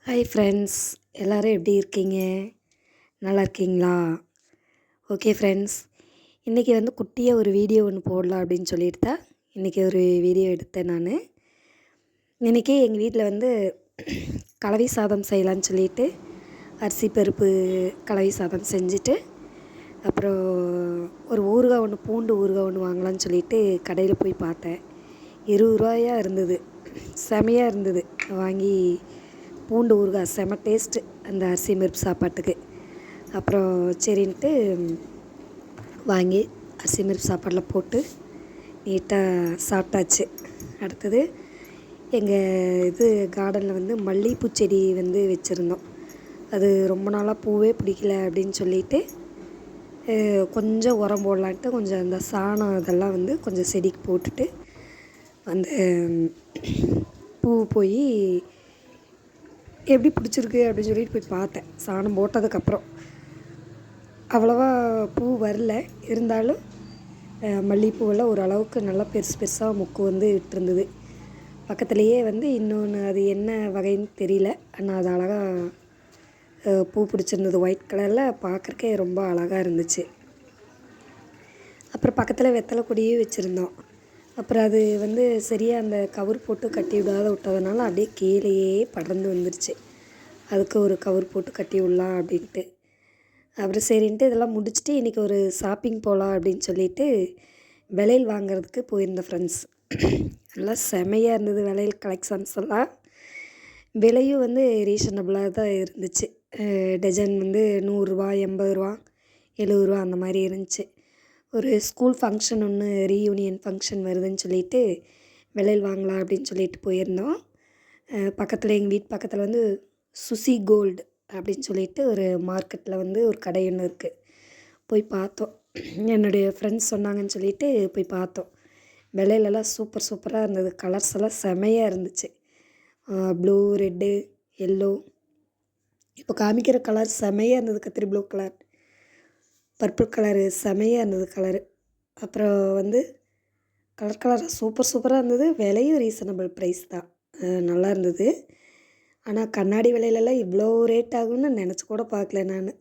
Hi friends, எல்லோரும் எப்படி இருக்கீங்க? நல்லா இருக்கீங்களா? ஓகே ஃப்ரெண்ட்ஸ், இன்றைக்கி குட்டியாக ஒரு வீடியோ ஒன்று போடலாம் அப்படின்னு சொல்லிட்டு தான் இன்றைக்கி ஒரு வீடியோ எடுத்தேன் நான். இன்றைக்கி எங்கள் வீட்டில் கலவை சாதம் செய்யலான்னு சொல்லிட்டு அரிசி பருப்பு கலவை சாதம் செஞ்சுட்டு, அப்புறம் ஒரு ஊறுகாய் ஒன்று, பூண்டு ஊறுகாய் ஒன்று வாங்கலான்னு சொல்லிட்டு கடையில் போய் பார்த்தேன். 20 ரூபாயா இருந்தது. செமையாக இருந்தது. வாங்கி பூண்டு ஊறுகாய் செம டேஸ்ட்டு அந்த அரிசி பருப்பு சாப்பாட்டுக்கு. அப்புறம் சரின்ட்டு வாங்கி அரிசி பருப்பு சாப்பாடில் போட்டு நீட்டாக சாப்பிட்டாச்சு. அடுத்தது எங்கள் கார்டனில் மல்லிகைப்பூ செடி வச்சுருந்தோம். அது ரொம்ப நாளாக பூவே பிடிக்கல அப்படின்னு சொல்லிட்டு கொஞ்சம் உரம் போடலான்ட்டு கொஞ்சம் அந்த சாணம் இதெல்லாம் கொஞ்சம் செடிக்கு போட்டுட்டு அந்த பூ போய் எப்படி பிடிச்சிருக்கு அப்படின்னு சொல்லிட்டு போய் பார்த்தேன். சாணம் போட்டதுக்கப்புறம் அவ்வளோவா பூ வரல. இருந்தாலும் மல்லிகைப்பூவெல்லாம் ஓரளவுக்கு நல்லா பெருசு பெருசாக மொக்கு விட்டுருந்தது. பக்கத்துலேயே இன்னொன்று, அது என்ன வகைன்னு தெரியல, ஆனால் அது அழகாக பூ பிடிச்சிருந்தது. ஒயிட் கலரில் பார்க்குறக்கே ரொம்ப அழகாக இருந்துச்சு. அப்புறம் பக்கத்தில் வெத்தலை கொடியே வச்சுருந்தோம். அப்புறம் அது சரியாக அந்த கவர் போட்டு கட்டி விட்டதுனால அப்படியே கீழேயே படர்ந்து வந்துருச்சு. அதுக்கு ஒரு கவர் போட்டு கட்டி விடலாம் அப்படின்ட்டு. அப்புறம் சரின்ட்டு இதெல்லாம் முடிச்சுட்டு இன்றைக்கி ஒரு ஷாப்பிங் போகலாம் அப்படின்னு சொல்லிட்டு விலையில் வாங்கிறதுக்கு போயிருந்தேன் ஃப்ரெண்ட்ஸ். நல்லா செமையாக இருந்தது விலையில் கலெக்ஷன்ஸ் எல்லாம். விலையும் ரீசனபிளாக தான் இருந்துச்சு. டஜன் 100 ரூபா, 80 ரூபா, 70 ரூபா அந்த மாதிரி இருந்துச்சு. ஒரு ஸ்கூல் ஃபங்க்ஷன் ஒன்று, ரீயூனியன் ஃபங்க்ஷன் வருதுன்னு சொல்லிட்டு விலையில் வாங்கலாம் அப்படின்னு சொல்லிட்டு போயிருந்தோம். பக்கத்தில் எங்கள் வீட்டு பக்கத்தில் சுசி கோல்டு அப்படின்னு சொல்லிட்டு ஒரு மார்க்கெட்டில் ஒரு கடை ஒன்று இருக்குது. போய் பார்த்தோம். என்னுடைய ஃப்ரெண்ட்ஸ் சொன்னாங்கன்னு சொல்லிட்டு போய் பார்த்தோம். விலையிலலாம் சூப்பர் சூப்பராக இருந்தது. கலர்ஸ் எல்லாம் செமையாக இருந்துச்சு. ப்ளூ, ரெட்டு, எல்லோ, இப்போ காமிக்கிற கலர் செமையாக இருந்தது. கத்திரி ப்ளூ கலர், பர்பிள் கலரு செமையாக இருந்தது கலரு. அப்புறம் கலராக சூப்பராக இருந்தது. விலையும் ரீசனபிள் ப்ரைஸ் தான். நல்லா இருந்தது. ஆனால் கண்ணாடி விலையிலலாம் இவ்வளோ ரேட் ஆகும்னு நினச்சி கூட பார்க்கல நான்.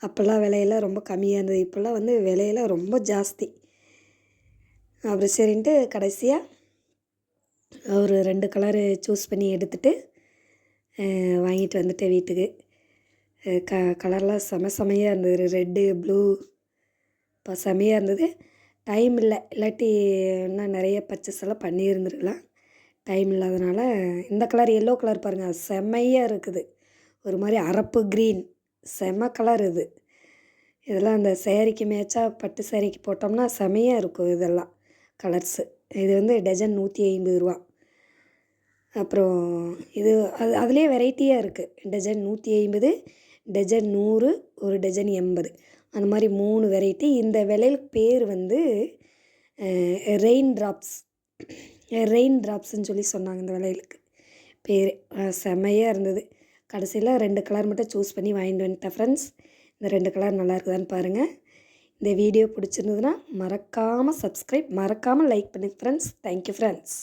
அப்போல்லாம் விலையெல்லாம் ரொம்ப கம்மியாக இருந்தது. இப்போல்லாம் விலையெல்லாம் ரொம்ப ஜாஸ்தி. அப்புறம் சரின்ட்டு கடைசியாக ஒரு 2 கலரு சூஸ் பண்ணி எடுத்துகிட்டு வாங்கிட்டு வந்துட்டேன் வீட்டுக்கு. கலர்லாம் செமையாக இருந்தது. ரெட்டு, ப்ளூ இப்போ செமையாக இருந்தது. டைம் இல்லை, இல்லாட்டி இன்னும் நிறைய பர்ச்சேஸ் எல்லாம் பண்ணியிருந்துருக்கலாம். டைம் இல்லாதனால இந்த கலர், எல்லோ கலர் பாருங்கள், அது செம்மையாக இருக்குது. ஒரு மாதிரி அரப்பு க்ரீன், செம்ம கலர் இது. இதெல்லாம் அந்த சேரீக்கு மேட்சாக பட்டு சேரீக்கு போட்டோம்னா செமையாக இருக்கும். இதெல்லாம் கலர்ஸு. இது டஜன் 150 ரூபா. அப்புறம் இது அதுலேயே வெரைட்டியாக இருக்குது. டஜன் 150, டஜன் 100, ஒரு டஜன் 80, அந்த மாதிரி 3 வெரைட்டி. இந்த விலையில் பேர் ரெயின் ட்ராப்ஸ்ன்னு சொல்லி சொன்னாங்க. இந்த விலைகளுக்கு பேர் செம்மையாக இருந்தது. கடைசியில் 2 கலர் மட்டும் சூஸ் பண்ணி வாங்கிட்டு வந்துட்டேன் ஃப்ரெண்ட்ஸ். இந்த 2 கலர் நல்லா இருக்குதான்னு பாருங்கள். இந்த வீடியோ பிடிச்சிருந்ததுன்னா மறக்காமல் சப்ஸ்கிரைப், மறக்காமல் லைக் பண்ணுங்கள் ஃப்ரெண்ட்ஸ். Thank you friends.